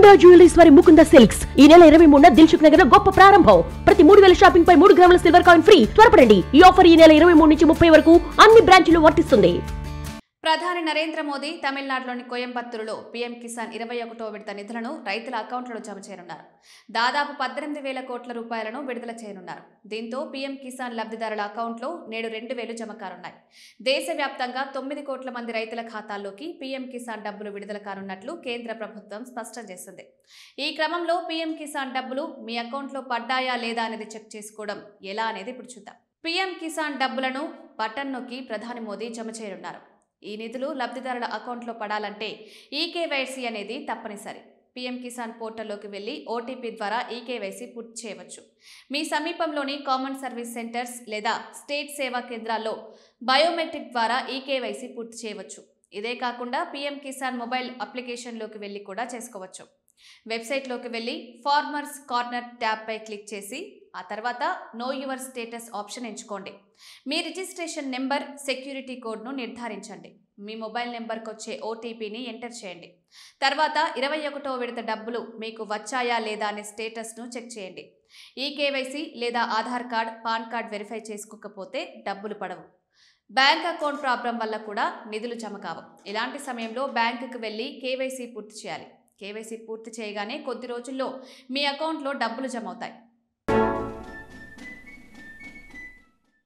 Mukunda jewelleries వారి Mukunda silks ఈ నెల 23న దిల్సుఖ్ నగర్ లో గొప్ప ప్రారంభం. ప్రతి 3000 షాపింగ్ పై 3 గ్రాముల సిల్వర్ కాయిన్ ఫ్రీ. త్వరపడండి, ఈ ఆఫర్ ఈ నెల 23 నుంచి 30 వరకు అన్ని బ్రాంచ్లు వర్తిస్తుంది. ప్రధాని నరేంద్ర మోదీ తమిళనాడులోని కోయంబత్తూరులో పీఎం కిసాన్ 21వ విడత నిధులను రైతుల అకౌంట్లలో జమ చేయనున్నారు. దాదాపు 18,000 కోట్ల రూపాయలను విడుదల చేయనున్నారు. దీంతో పీఎం కిసాన్ లబ్ధిదారుల అకౌంట్లో నేడు 2,000 జమ కానున్నాయి. దేశవ్యాప్తంగా 9 కోట్ల మంది రైతుల ఖాతాల్లోకి పీఎం కిసాన్ డబ్బులు విడుదల కానున్నట్లు కేంద్ర ప్రభుత్వం స్పష్టం చేసింది. ఈ క్రమంలో పీఎం కిసాన్ డబ్బులు మీ అకౌంట్లో పడ్డాయా లేదా అనేది చెక్ చేసుకోవడం ఎలా అనేది ఇప్పుడు చూద్దాం. పీఎం కిసాన్ డబ్బులను బటన్ నొక్కి ప్రధాని మోదీ జమ చేయనున్నారు. ఈ నిధులు లబ్ధిదారుల అకౌంట్లో పడాలంటే ఈకేవైసీ అనేది తప్పనిసరి. పీఎం కిసాన్ పోర్టల్లోకి వెళ్లి ఓటీపీ ద్వారా ఈకేవైసీ పూర్తి చేయవచ్చు. మీ సమీపంలోని కామన్ సర్వీస్ సెంటర్స్ లేదా స్టేట్ సేవా కేంద్రాల్లో బయోమెట్రిక్ ద్వారా ఈకేవైసీ పూర్తి చేయవచ్చు. ఇదే కాకుండా పీఎం కిసాన్ మొబైల్ అప్లికేషన్లోకి వెళ్లి కూడా చేసుకోవచ్చు. వెబ్సైట్లోకి వెళ్లి ఫార్మర్స్ కార్నర్ ట్యాబ్ పై క్లిక్ చేసి ఆ తర్వాత నో యువర్ స్టేటస్ ఆప్షన్ ఎంచుకోండి. మీ రిజిస్ట్రేషన్ నెంబర్, సెక్యూరిటీ కోడ్ను నిర్ధారించండి. మీ మొబైల్ నెంబర్కి వచ్చే ఓటీపీని ఎంటర్ చేయండి. తర్వాత 21వ విడత డబ్బులు మీకు వచ్చాయా లేదా అనే స్టేటస్ను చెక్ చేయండి. ఈ కేవైసీ లేదా Aadhaar card, pan card verify చేసుకోకపోతే డబ్బులు పడవు. బ్యాంక్ అకౌంట్ ప్రాబ్లం వల్ల కూడా నిధులు జమ కావు. ఇలాంటి సమయంలో బ్యాంకుకు వెళ్లి కేవైసీ పూర్తి చేయాలి. కేవైసీ పూర్తి చేయగానే కొద్ది రోజుల్లో మీ అకౌంట్లో డబ్బులు జమ అవుతాయి.